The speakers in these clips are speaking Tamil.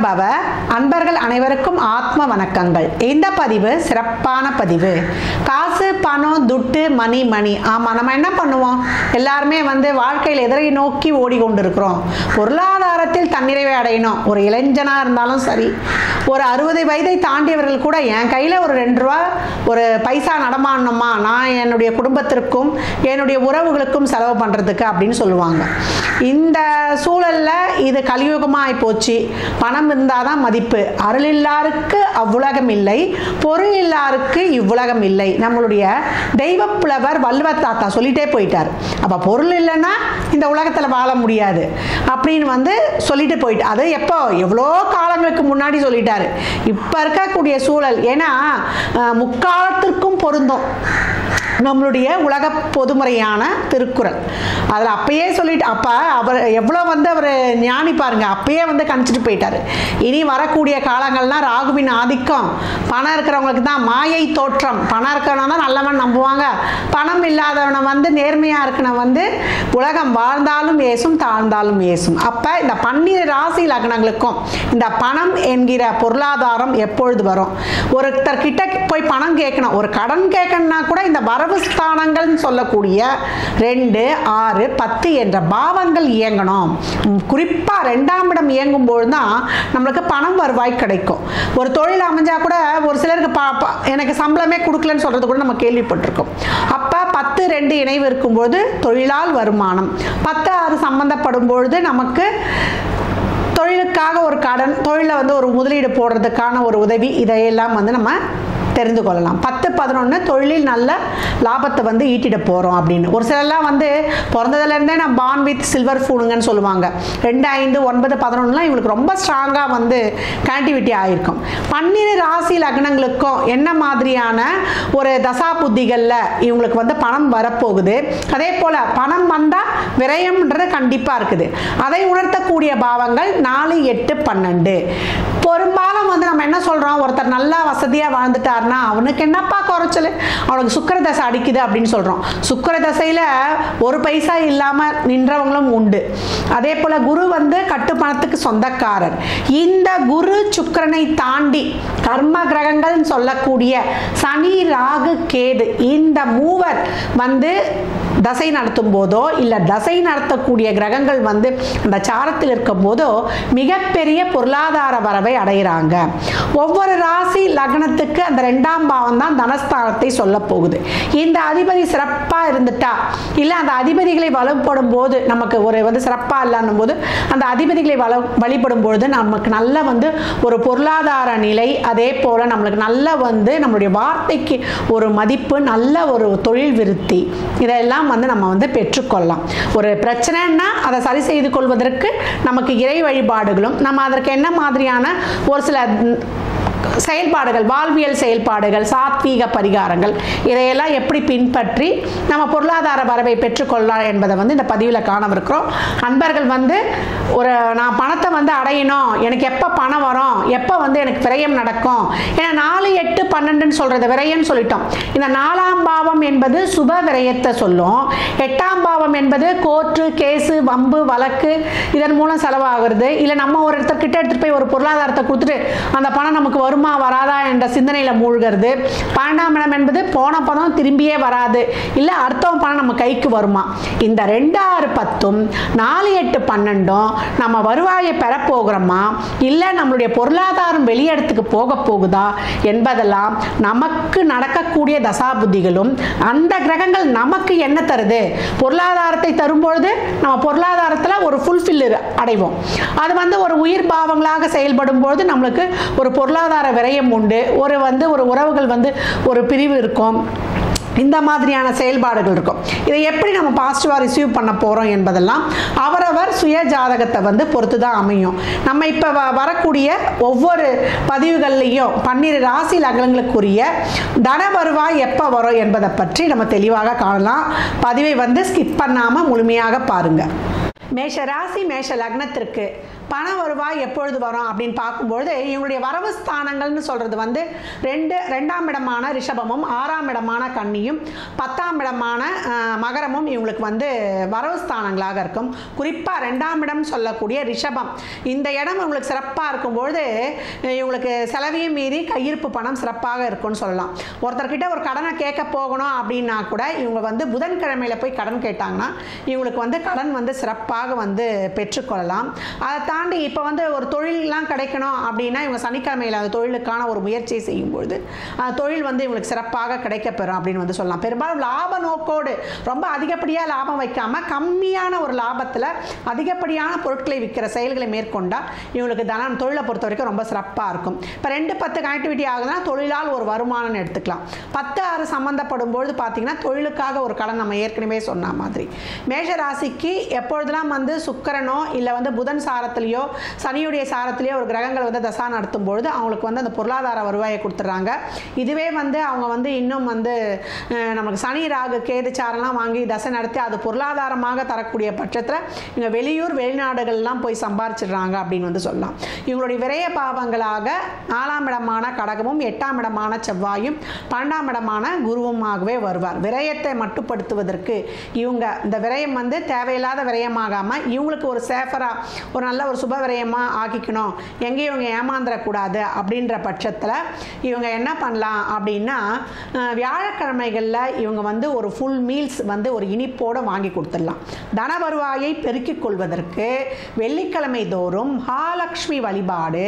பவ. அன்பர்கள் அனைவருக்கும் ஆத்ம வணக்கங்கள். இந்த பதிவு சிறப்பான பதிவு. காசு, பணம், துட்டு, மணி. ஆமாம், நம்ம என்ன பண்ணுவோம்? எல்லாருமே வாழ்க்கையில் எதிரை நோக்கி ஓடிக்கொண்டிருக்கிறோம். பொருளாதாரத்தில் தன்னிறைவை அடையணும். ஒரு இளைஞனாக இருந்தாலும் சரி, ஒரு 60 வயதை தாண்டியவர்கள் கூட என் கையில் ஒரு 2 ரூபா ஒரு பைசா நடமாடணுமா, நான் என்னுடைய குடும்பத்திற்கும் என்னுடைய உறவுகளுக்கும் செலவு பண்ணுறதுக்கு அப்படின்னு சொல்லுவாங்க. இந்த சூழலில் இது கலியுகமாக போச்சு. பணம் இருந்தால் தான் மதிப்பு. அருள் இல்லாருக்கு அவ்வுலகம் இல்லை, பொருள் இல்லாருக்கு இவ்வுலகம் இல்லை. நம்மளுடைய தெய்வப்புலவர் வள்ளுவர் தாத்தா சொல்லிட்டே போயிட்டார். அப்போ பொருள் இல்லைன்னா இந்த உலகத்தில் வாழ முடியாது அப்படின்னு சொல்லிட்டு போயிட்டு, அது எப்போ எவ்வளோ காலங்களுக்கு முன்னாடி சொல்லிட்டாரு. இப்போ இருக்கக்கூடிய சூழல் ஏன்னா முக்காலத்திற்கும் பொருந்தும் நம்மளுடைய உலக பொதுமுறையான திருக்குறள். அதில் அப்பயே சொல்லிட்டு, அப்போ அவர் எவ்வளோ அவர் ஞானி பாருங்க, அப்பயே கணிச்சிட்டு போயிட்டார். இனி வரக்கூடிய காலங்கள்லாம் ராகுவின் ஆதிக்கம். பணம் இருக்கிறவங்களுக்கு தான் மாயை தோற்றம். பணம் இருக்கிறவன தான் நல்லவன் நம்புவாங்க. பணம் இல்லாதவனை நேர்மையாக இருக்கணும் உலகம் வாழ்ந்தாலும் ஏசும், தாழ்ந்தாலும் ஏசும். அப்போ இந்த 12 ராசி லக்னங்களுக்கும் இந்த பணம் என்கிற பொருளாதாரம் எப்பொழுது வரும்? ஒருத்தர் கிட்ட போய் பணம் கேட்கணும், ஒரு கடன் கேட்கணும்னா கூட இந்த வரவு ஸ்தானங்கள் சொல்லக்கூடிய 2, 6, 10 என்ற பாவங்கள் இயங்கணும். குறிப்பா 2ஆம் இடம் இயங்கும் போது தான் நம்மளுக்கு பணம் வருவாய் கிடைக்கும். ஒரு தொழில் அமைஞ்சா கூட ஒரு சிலருக்கு எனக்கு சம்பளமே கொடுக்கலன்னு சொல்றது கூட நம்ம கேள்விப்பட்டிருக்கோம். அப்ப 10, 2 இணைவு இருக்கும்போது தொழிலால் வருமானம், 10, 6 சம்பந்தப்படும் பொழுது நமக்கு தொழிலுக்காக ஒரு கடன், தொழிலில் ஒரு முதலீடு போடுறதுக்கான ஒரு உதவி, இதையெல்லாம் நம்ம தெரிந்து கொள்ளலாம். 10, 11 தொழிலில் நல்ல லாபத்தை ஈட்டிட போகிறோம் அப்படின்னு. ஒரு சிலர்லாம் பிறந்ததுலேருந்தே நான் பார்ன் வித் சில்வர் ஃபூனுங்கன்னு சொல்லுவாங்க. 2, 5, 9, 11லாம் இவங்களுக்கு ரொம்ப ஸ்ட்ராங்காக கனெக்டிவிட்டி ஆகிருக்கும். 12 ராசி லக்னங்களுக்கும் என்ன மாதிரியான ஒரு தசா புத்திகளில் இவங்களுக்கு பணம் வரப்போகுது, அதே போல் பணம் வந்தால் விரயம்ன்றது கண்டிப்பாக இருக்குது. அதை உணர்த்தக்கூடிய பாவங்கள் 4, 8, 12. பெரும்பாலும் நம்ம என்ன சொல்கிறோம், ஒருத்தர் நல்லா வசதியாக வாழ்ந்துட்டார்னா அவனுக்கு என்னப்பா குறைச்சல், அவனுக்கு சுக்கிர தசை அடிக்குது அப்படின்னு சொல்கிறோம். சுக்கிர தசையில் ஒரு பைசா இல்லாமல் நின்றவங்களும் உண்டு. அதே போல் குரு கட்டுப்பணத்துக்கு சொந்தக்காரர். இந்த குரு சுக்கிரனை தாண்டி கர்ம கிரகங்கள் சொல்லக்கூடிய சனி, ராகு, கேது, இந்த மூவர் தசை நடத்தும் போதோ இல்லை தசை நடத்தக்கூடிய கிரகங்கள் அந்த சாரத்தில் இருக்கும் போதோ மிகப்பெரிய பொருளாதார வரவை அடைகிறாங்க. ஒவ்வொரு ராசி லக்னத்துக்கு அந்த 2ஆம் பாவம் தான் தனஸ்தானத்தை சொல்ல போகுது. இந்த அதிபதி சிறப்பாக இருந்துட்டா, இல்லை அந்த அதிபதிகளை வலுப்படும் போது நமக்கு ஒரு சிறப்பாக இல்லைன்னும் போது அந்த அதிபதிகளை வழிபடும் பொழுது நமக்கு நல்ல ஒரு பொருளாதார நிலை, அதே போல் நம்மளுக்கு நல்ல நம்மளுடைய வார்த்தைக்கு ஒரு மதிப்பு, நல்ல ஒரு தொழில் விருத்தி, இதெல்லாம் நம்ம பெற்றுக்கொள்ளலாம். ஒரு பிரச்சனைன்னா அதை சரி செய்து கொள்வதற்கு நமக்கு இறை வழிபாடுகளும், நம்ம அதற்கு என்ன மாதிரியான ஒரு சில செயல்பாடுகள், வாழ்வியல் செயல்பாடுகள், சாத்வீக பரிகாரங்கள், இதையெல்லாம் எப்படி பின்பற்றி நம்ம பொருளாதார வரவை பெற்றுக்கொள்ளலாம் என்பதை இந்த பதிவில் காணவிருக்கிறோம். அன்பர்கள் ஒரு நான் பணத்தை அடையணும், எனக்கு எப்போ பணம் வரும், எப்போ எனக்கு விரயம் நடக்கும், ஏன்னா 4, 8, 12ன்னு சொல்கிறது விரயம்னு சொல்லிட்டோம். இந்த 4ஆம் பாவம் என்பது சுப விரயத்தை சொல்லும். 8ஆம் பாவம் என்பது கோர்ட்டு, கேஸு, வம்பு, வழக்கு, இதன் மூலம் செலவாகிறது. இல்லை நம்ம ஒரு இடத்துக்கிட்ட எடுத்துகிட்டு போய் ஒரு பொருளாதாரத்தை கொடுத்துட்டு அந்த பணம் நமக்கு வருமா வராதா என்ற சிந்தனையில் மூழ்கிறது. 12ஆம் இடம் என்பது போன பணம் திரும்பியே வராது, இல்லை அடுத்தவன் பணம் நம்ம கைக்கு வருமா. இந்த 2, 6, 10, 4, 8, 12 நம்ம வருவாயை பெறப்போகிறோமா, இல்லை நம்மளுடைய பொருளாதாரம் வெளியிடத்துக்கு போக போகுதா என்பதெல்லாம் நமக்கு நடக்கக்கூடிய தசாபுத்திகளும், அந்த கிரகங்கள் நமக்கு என்ன தருது, பொருளாதாரத்தை தரும்பொழுது நம்ம பொருளாதாரத்தில் ஒரு ஃபுல்ஃபில் அடைவோம். அது ஒரு உயிர் பாவங்களாக செயல்படும் பொழுது நம்மளுக்கு ஒரு பொருளாதார விரயம் உண்டு. ஒரு உறவுகள் ஒரு பிரிவு இருக்கும். இந்த மாதிரியான செயல்பாடுகள் இருக்கும். இதை எப்படி நம்ம பாசிட்டிவாக ரிசீவ் பண்ண போகிறோம் என்பதெல்லாம் அவரவர் சுய ஜாதகத்தை பொறுத்து தான் அமையும். நம்ம இப்போ வரக்கூடிய ஒவ்வொரு பதிவுகள்லையும் 12 ராசி லக்னங்களுக்குரிய தன வருவாய் எப்போ வரும் என்பதை பற்றி நம்ம தெளிவாக காணலாம். பதிவை ஸ்கிப் பண்ணாமல் முழுமையாக பாருங்கள். மேஷ ராசி மேஷ லக்னத்திற்கு பண வருவாய் எப்பொழுது வரும் அப்படின்னு பார்க்கும்பொழுது இவங்களுடைய வரவு ஸ்தானங்கள்னு சொல்கிறது வந்து ரெண்டாம் இடமான ரிஷபமும் 6ஆம் இடமான கன்னியும் 10ஆம் இடமான மகரமும் இவங்களுக்கு வந்து வரவு ஸ்தானங்களாக இருக்கும். குறிப்பாக 2ஆம் இடம் சொல்லக்கூடிய ரிஷபம், இந்த இடம் இவங்களுக்கு சிறப்பாக இருக்கும்பொழுது இவங்களுக்கு செலவையும் மீறி கையிருப்பு பணம் சிறப்பாக இருக்கும்னு சொல்லலாம். ஒருத்தர்கிட்ட ஒரு கடனை கேட்க போகணும் அப்படின்னா கூட இவங்க வந்து புதன்கிழமையில் போய் கடன் கேட்டாங்கன்னா இவங்களுக்கு வந்து கடன் வந்து சிறப்பாக வந்து பெற்றுக்கொள்ளலாம். அதை தாண்டி இப்போ வந்து ஒரு தொழிலெலாம் கிடைக்கணும் அப்படின்னா இவங்க சனிக்கிழமையில் அந்த தொழிலுக்கான ஒரு முயற்சியை செய்யும்பொழுது தொழில் வந்து இவங்களுக்கு சிறப்பாக கிடைக்கப்பெறும் அப்படின்னு வந்து சொல்லலாம். பெரும்பாலும் லாப நோக்கோடு ரொம்ப அதிகப்படியாக லாபம் வைக்காமல் கம்மியான ஒரு லாபத்தில் அதிகப்படியான பொருட்களை விற்கிற செயல்களை மேற்கொண்டால் இவங்களுக்கு தனம் தொழிலை பொறுத்த வரைக்கும் ரொம்ப சிறப்பாக இருக்கும். இப்போ 2-10 கனெக்டிவிட்டி ஆகுதுன்னா தொழிலால் ஒரு வருமானம்னு எடுத்துக்கலாம். 10-6 சம்மந்தப்படும் பொழுது பார்த்தீங்கன்னா தொழிலுக்காக ஒரு கடன், நம்ம ஏற்கனவே சொன்ன மாதிரி. மேஷ ராசிக்கு எப்பொழுதெல்லாம் வந்து சுக்கிரனோ இல்லை வந்து புதன் சாரத்திலேயோ சனியுடைய சாரத்திலேயோ ஒரு கிரகங்கள் வந்து தசா நடத்தும் பொழுது அவங்களுக்கு வந்து அந்த பொருளாதார வருவாயை கொடுத்துட்றாங்க. இதுவே வந்து அவங்க வந்து இன்னும் வந்து நமக்கு சனி ராகு கேது சாரெல்லாம் வாங்கி தசை நடத்தி அது பொருளாதாரமாக தரக்கூடிய பட்சத்தில் இவங்க வெளியூர் வெளிநாடுகள்லாம் போய் சம்பாரிச்சிடுறாங்க அப்படின்னு வந்து சொல்லலாம். இவங்களுடைய விரய பாவங்களாக 4ஆம் இடமான கடகமும் 8ஆம் இடமான செவ்வாயும் 12ஆம் இடமான குருவுமாகவே வருவார். விரயத்தை மட்டுப்படுத்துவதற்கு இவங்க இந்த விரயம் வந்து தேவையில்லாத விரயமாகாமல் இவங்களுக்கு ஒரு சேஃபராக ஒரு நல்ல ஒரு சுப விரயமாக ஆக்கிக்கணும், எங்கேயும் இவங்க ஏமாந்துடக்கூடாது அப்படின்ற பட்சத்தில் இவங்க என்ன பண்ணலாம் அப்படின்னா வியாழக்கிழமைகளில் இவங்க வந்து ஒரு ஃபுல் மீல்ஸ் வந்து ஒரு இனிப்போடு வாங்கி கொடுத்துடலாம். தன வருவாயை பெருக்கிக் கொள்வதற்கு வெள்ளிக்கிழமை தோறும் மகாலட்சுமி வழிபாடு,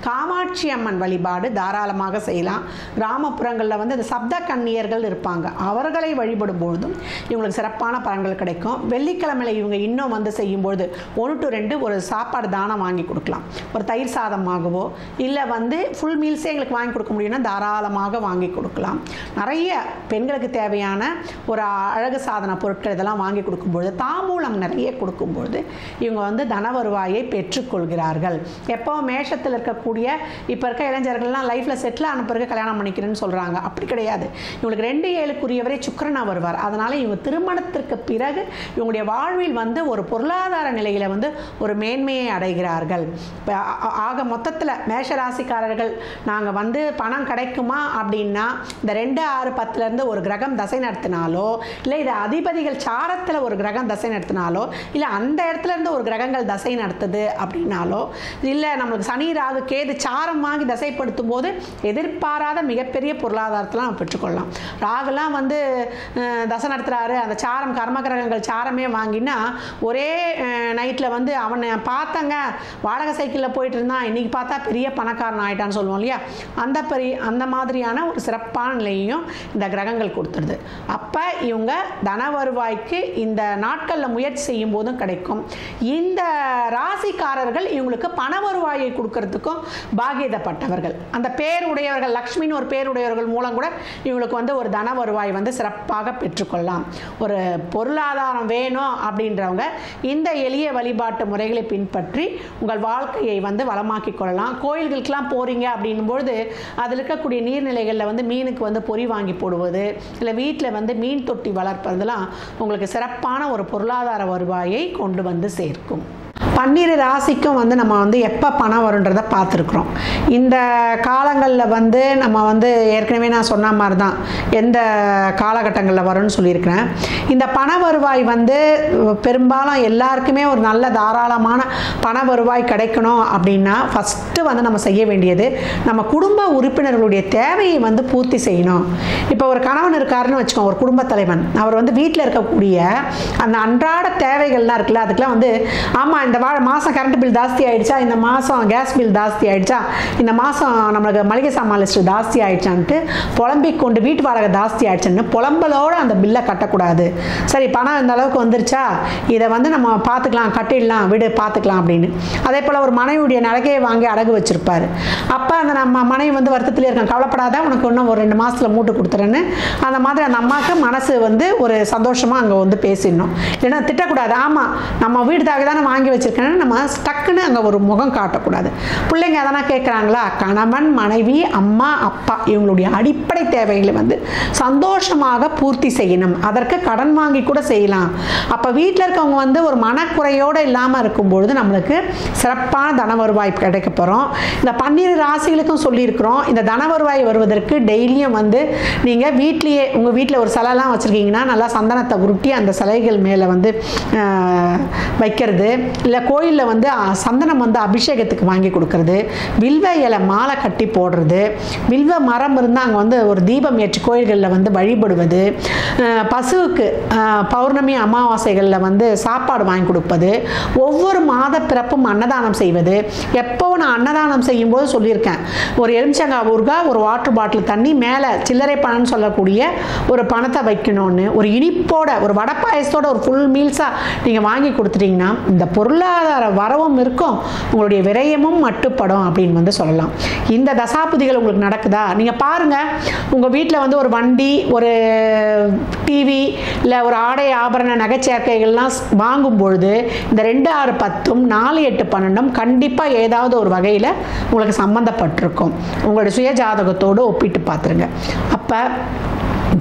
காமாட்சி அம்மன் வழிபாடு தாராளமாக செய்யலாம். கிராமப்புறங்களில் வந்து இந்த சப்த கன்னியர்கள் இருப்பாங்க, அவர்களை வழிபடும் பொழுதும் இவங்களுக்கு சிறப்பான பலன்கள் கிடைக்கும். வெள்ளிக்கிழமையில் இவங்க இன்னும் வந்து செய்யும்பொழுது 1 to 2 ஒரு சாப்பாடு தானம் வாங்கி கொடுக்கலாம். ஒரு தயிர் சாதமாகவோ இல்லை வந்து ஃபுல் மீல்ஸே எங்களுக்கு வாங்கி கொடுக்க முடியும்னா தாராளமாக வாங்கி கொடுக்கலாம். நிறைய பெண்களுக்கு தேவையான ஒரு அழகு சாதன பொருட்கள் இதெல்லாம் வாங்கி கொடுக்கும்பொழுது, தாம்பூலம் நிறைய கொடுக்கும்பொழுது இவங்க வந்து தன வருவாயை பெற்றுக்கொள்கிறார்கள். எப்போ மேஷத்தில் இருக்கக்கூடிய இப்போ இருக்க இளைஞர்கள்லாம் லைஃப்பில் செட்டில் ஆன பிறகு கல்யாணம் பண்ணிக்கிறேன்னு சொல்கிறாங்க. அப்படி கிடையாது. இவங்களுக்கு 2-7 சுக்கிரனா வருவார். அதனால் இவங்க திருமணத்திற்கு பிறகு இவங்களுடைய வாழ்வில் வந்து ஒரு பொருளாதார நிலையில் வந்து ஒரு மேன்மையை அடைகிறார்கள். ஆக மொத்தத்தில் மேஷராசிக்காரர்கள் நாங்கள் வந்து பணம் கிடைக்குமா அப்படின்னா இந்த 2-6-10 ஒரு கிரகம் தசை நடத்தினாலோ இல்லை இது அதிபதிகள் சாரத்தில் ஒரு கிரகம் தசை நடத்தினாலோ இல்லை அந்த இடத்துல இருந்து ஒரு கிரகங்கள் தசை நடத்துது அப்படின்னாலோ இல்லை நம்மளுக்கு சனி ராகு கேது சாரம் வாங்கி தசைப்படுத்தும் போது எதிர்பாராத மிகப்பெரிய பொருளாதாரத்தெலாம் நம்ம பெற்றுக்கொள்ளலாம். ராகுலாம் வந்து தசை நடத்துகிறாரு, அந்த சாரம் கர்ம கிரகங்கள் சாரமே வாங்கினா ஒரே நைட்டில் வந்து அவனை பார்த்தங்க வாடகை சைக்கிளில் போயிட்டு இருந்தான், இன்றைக்கி பார்த்தா பெரிய பணக்காரன் ஆகிட்டான்னு சொல்லுவோம் இல்லையா, அந்த மாதிரியான ஒரு சிறப்பான நிலையையும் இந்த கிரகங்கள் கொடுத்துருது. அப்போ இவங்க தன வருவாய்க்கு இந்த நாட்களில் முயற்சி செய்யும் போதும் கிடைக்கும். இந்த ராசிக்காரர்கள் இவங்களுக்கு பண வருவாயை கொடுக்கறதுக்கும் பாகியதப்பட்டவர்கள். அந்த பேருடையவர்கள், லக்ஷ்மின்னு ஒரு பேருடையவர்கள் மூலம் கூட இவங்களுக்கு வந்து ஒரு தன வருவாய் வந்து சிறப்பாக பெற்றுக்கொள்ளலாம். ஒரு பொருளாதாரம் வேணும் அப்படின்றவங்க இந்த எளிய வழிபாட்டு முறைகளை பின்பற்றி உங்கள் வாழ்க்கையை வந்து வளமாக்கி கொள்ளலாம். கோயில்களுக்கெல்லாம் போகிறீங்க அப்படின்பொழுது அதில் இருக்கக்கூடிய நீர்நிலைகளில் வந்து மீனுக்கு வந்து பொறி வாங்கி போடுவது இல்லை வீட்டில் வந்து மீன் தொட்டி வளர்ப்பதெல்லாம் உங்களுக்கு சிறப்பான ஒரு பொருளாதார வருவாயை கொண்டு வந்து சேர்க்கும். 12 ராசிக்கும் வந்து நம்ம வந்து எப்போ பணம் வருன்றதை பார்த்துருக்குறோம். இந்த காலங்களில் வந்து நம்ம வந்து ஏற்கனவே நான் சொன்ன மாதிரி தான் எந்த காலகட்டங்களில் வரும்னு சொல்லியிருக்கிறேன். இந்த பண வருவாய் வந்து பெரும்பாலும் எல்லாருக்குமே ஒரு நல்ல தாராளமான பண வருவாய் கிடைக்கணும் அப்படின்னா ஃபஸ்ட்டு வந்து நம்ம செய்ய வேண்டியது நம்ம குடும்ப உறுப்பினர்களுடைய தேவையை வந்து பூர்த்தி செய்யணும். இப்போ ஒரு கணவன் இருக்காருன்னு வச்சுக்கோங்க, ஒரு குடும்ப தலைவன், அவர் வந்து வீட்டில் இருக்கக்கூடிய அந்த அன்றாட தேவைகள்லாம் இருக்குல்ல, அதுக்கெலாம் வந்து ஆமாம் இந்த மாதம் கரண்ட் பில் ஜாஸ்தி ஆகிடுச்சா, இந்த மாதம் கேஸ் பில் ஜாஸ்தி ஆகிடுச்சா, இந்த மாதம் நம்மளுக்கு மளிகை சாமான் லிஸ்ட்டு ஜாஸ்தி ஆகிடுச்சான்ட்டு புலம்பிக் கொண்டு வீட்டு வாடகை ஜாஸ்தி ஆகிடுச்சுன்னு புலம்பலோடு அந்த பில்லை கட்டக்கூடாது. சரி பணம் இந்த அளவுக்கு வந்துருச்சா, இதை வந்து நம்ம பார்த்துக்கலாம், கட்டிடலாம், விடு பார்த்துக்கலாம் அப்படின்னு. அதே போல் ஒரு மனைவியுடைய நகையை வாங்கி அடகு வச்சுருப்பார். அப்போ அந்த நம்ம மனைவி வந்து வருத்தத்திலே இருக்காங்க, கவலைப்படாத உனக்கு இன்னும் ஒரு 2 மாதத்தில் மூட்டு கொடுத்துறேன்னு அந்த மாதிரி அந்த அம்மாவுக்கு மனசு வந்து ஒரு சந்தோஷமாக அங்கே வந்து பேசிடணும். இல்லைன்னா திட்டக்கூடாது, ஆமாம் நம்ம வீடு தானே வாங்கி வச்சுருக்கேன், சொல்லியிருக்கேன்னா நம்ம டக்குன்னு அங்கே ஒரு முகம் காட்டக்கூடாது. பிள்ளைங்க எதனா கேட்குறாங்களா, கணவன் மனைவி அம்மா அப்பா இவங்களுடைய அடிப்படை தேவைகளை வந்து சந்தோஷமாக பூர்த்தி செய்யணும். அதற்கு கடன் வாங்கி கூட செய்யலாம். அப்போ வீட்டில் இருக்கவங்க வந்து ஒரு மனக்குறையோடு இல்லாமல் இருக்கும்பொழுது நம்மளுக்கு சிறப்பான தன வருவாய் கிடைக்க போகிறோம். இந்த 12 ராசிகளுக்கும் சொல்லியிருக்கிறோம். இந்த தன வருவாய் வருவதற்கு டெய்லியும் வந்து நீங்கள் வீட்லேயே உங்கள் வீட்டில் ஒரு சிலைலாம் வச்சுருக்கீங்கன்னா நல்லா சந்தனத்தை உருட்டி அந்த சிலைகள் மேலே வந்து வைக்கிறது, இல்லை கோயிலில் வந்து சந்தனம் வந்து அபிஷேகத்துக்கு வாங்கி கொடுக்கறது, வில்வ இலை மாலை கட்டி போடுறது, வில்வ மரம் இருந்தால் அங்கே வந்து ஒரு தீபம் ஏற்றி கோயில்களில் வந்து வழிபடுவது, பசுவுக்கு பௌர்ணமி அமாவாசைகளில் வந்து சாப்பாடு வாங்கி கொடுப்பது, ஒவ்வொரு மாத பிறப்பும் அன்னதானம் செய்வது. எப்போ நான் அன்னதானம் செய்யும்போது சொல்லியிருக்கேன், ஒரு எலுமிச்சங்காய் ஊறுகாய், ஒரு வாட்டர் பாட்டில் தண்ணி, மேலே சில்லறை பணம்னு சொல்லக்கூடிய ஒரு பணத்தை வைக்கணும்னு, ஒரு இனிப்போட ஒரு வடை பாயசத்தோட ஒரு ஃபுல் மீல்ஸாக நீங்கள் வாங்கி கொடுத்துட்டீங்கன்னா இந்த பொருளாதார வரவும் இருக்கும், உங்களுடைய விரயமும் மட்டுப்படும் அப்படின்னு வந்து சொல்லலாம். இந்த தசாபுதிகள் உங்களுக்கு நடக்குதா? நீங்கள் பாருங்கள், உங்கள் வீட்டில் வந்து ஒரு வண்டி, ஒரு டிவி, இல்லை ஒரு ஆடை ஆபரண நகைச்சேர்க்கைகள்லாம் வாங்கும்பொழுது இந்த 2, 6, 10, 4, 8, 12 கண்டிப்பாக ஏதாவது ஒரு வகையில் உங்களுக்கு சம்மந்தப்பட்டிருக்கும். உங்களுடைய சுய ஜாதகத்தோடு ஒப்பிட்டு பார்த்துருங்க. அப்போ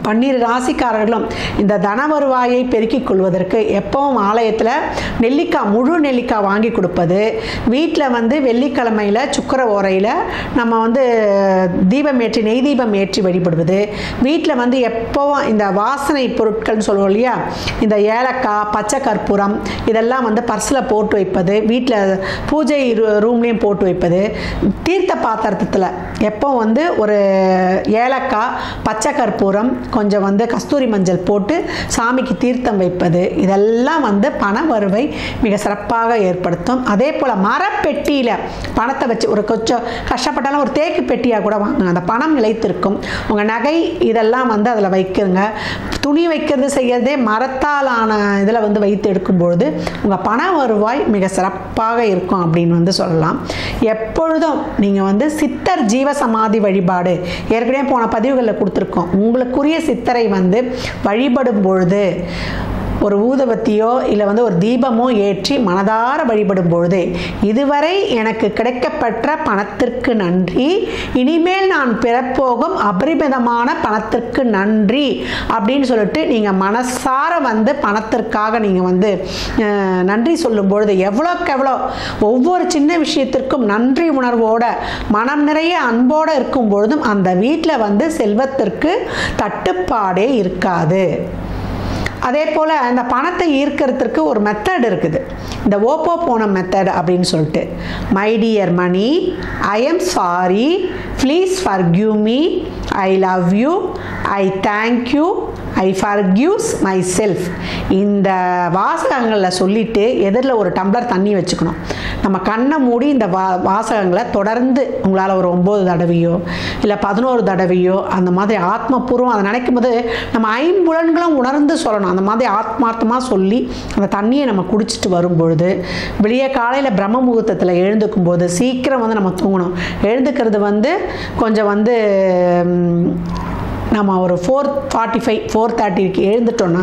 12 ராசிக்காரர்களும் இந்த தன வருவாயை பெருக்கிக் கொள்வதற்கு எப்பவும் ஆலயத்தில் நெல்லிக்காய், முழு நெல்லிக்காய் வாங்கி கொடுப்பது, வீட்டில் வந்து வெள்ளிக்கிழமையில் சுக்கர ஓரையில் நம்ம வந்து தீபம் ஏற்றி நெய் தீபம் ஏற்றி வழிபடுவது, வீட்டில் வந்து எப்போவும் இந்த வாசனை பொருட்கள்னு சொல்லுவோம் இல்லையா, இந்த ஏலக்காய், பச்சை கற்பூரம் இதெல்லாம் வந்து பர்ஸில் போட்டு வைப்பது, வீட்டில் பூஜை ரூம்லேயும் போட்டு வைப்பது, தீர்த்த பாத்திரத்தில் எப்போ வந்து ஒரு ஏலக்காய், பச்சை கற்பூரம், கொஞ்சம் வந்து கஸ்தூரி மஞ்சள் போட்டு சாமிக்கு தீர்த்தம் வைப்பது, இதெல்லாம் வந்து பண வருவை மிக சிறப்பாக ஏற்படுத்தும். அதே போல் மரப்பெட்டியில் பணத்தை வச்சு ஒரு கொஞ்சம் கஷ்டப்பட்டாலும் ஒரு தேக்கு பெட்டியாக கூட வாங்குங்க, அந்த பணம் நிலைத்திருக்கும். உங்கள் நகை இதெல்லாம் வந்து அதில் வைக்கிறங்க. துணி வைக்கிறது செய்யறதே மரத்தாலான இதில் வந்து வைத்து எடுக்கும்பொழுது உங்கள் பண வருவாய் மிக சிறப்பாக இருக்கும் அப்படின்னு வந்து சொல்லலாம். எப்பொழுதும் நீங்கள் வந்து சித்தர் ஜீவசமாதி வழிபாடு ஏற்கனவே போன பதிவுகளில் கொடுத்துருக்கோம். உங்களுக்குரிய சித்தரை வந்து வழிபடும் பொழுது ஒரு ஊதுபத்தியோ இல்லை வந்து ஒரு தீபமோ ஏற்றி மனதார வழிபடும் பொழுது, இதுவரை எனக்கு கிடைக்கப்பெற்ற பணத்திற்கு நன்றி, இனிமேல் நான் பெறப்போகும் அபரிமிதமான பணத்திற்கு நன்றி அப்படின்னு சொல்லிட்டு நீங்கள் மனசார வந்து பணத்திற்காக நீங்கள் வந்து நன்றி சொல்லும் பொழுது எவ்வளோக்கு எவ்வளோ ஒவ்வொரு சின்ன விஷயத்திற்கும் நன்றி உணர்வோட மனம் நிறைய அன்போடு இருக்கும் பொழுதும் அந்த வீட்டில் வந்து செல்வத்திற்கு தட்டுப்பாடே இருக்காது. அதே போல் அந்த பணத்தை ஈர்க்கிறதுக்கு ஒரு மெத்தட் இருக்குது, இந்த ஓப்போ போன மெத்தட் அப்படின்னு சொல்லிட்டு. My dear money, I am sorry, please forgive me, I love you, I thank you, I forgives my self. இந்த வாசகங்களில் சொல்லிவிட்டு எதிரில் ஒரு டம்ளர் தண்ணி வச்சுக்கணும். நம்ம கண்ணை மூடி இந்த வாசகங்களை தொடர்ந்து உங்களால் ஒரு 9 தடவையோ இல்லை 11 தடவையோ அந்த மாதிரி ஆத்மபூர்வம் அதை நினைக்கும் போது நம்ம ஐம்புலன்களும் உணர்ந்து சொல்லணும். அந்த மாதிரி ஆத்மார்த்தமாக சொல்லி அந்த தண்ணியை நம்ம குடிச்சிட்டு வரும்பொழுது வெளியே காலையில் பிரம்ம முகூர்த்தத்தில் எழுந்துக்கும் போது சீக்கிரம் வந்து நம்ம தூங்கணும். எழுந்துக்கிறது வந்து கொஞ்சம் வந்து நம்ம ஒரு 4:45 4:30 எழுந்துட்டோன்னா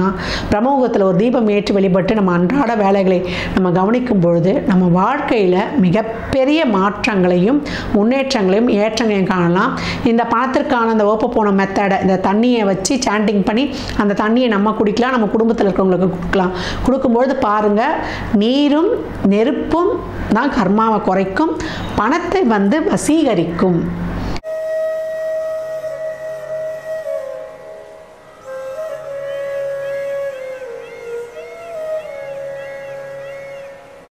பிரம்மமுகத்தில் ஒரு தீபம் ஏற்றி வழிபட்டு நம்ம அன்றாட வேலைகளை நம்ம கவனிக்கும் பொழுது நம்ம வாழ்க்கையில் மிகப்பெரிய மாற்றங்களையும் முன்னேற்றங்களையும் ஏற்றங்களையும் காணலாம். இந்த பணத்திற்கான அந்த ஓப்ப போன மெத்தடை இந்த தண்ணியை வச்சு சாண்டிங் பண்ணி அந்த தண்ணியை நம்ம குடிக்கலாம், நம்ம குடும்பத்தில் இருக்கிறவங்களுக்கு கொடுக்கலாம். கொடுக்கும்பொழுது பாருங்கள், நீரும் நெருப்பும் தான் கர்மாவை குறைக்கும், பணத்தை வந்து வசீகரிக்கும்.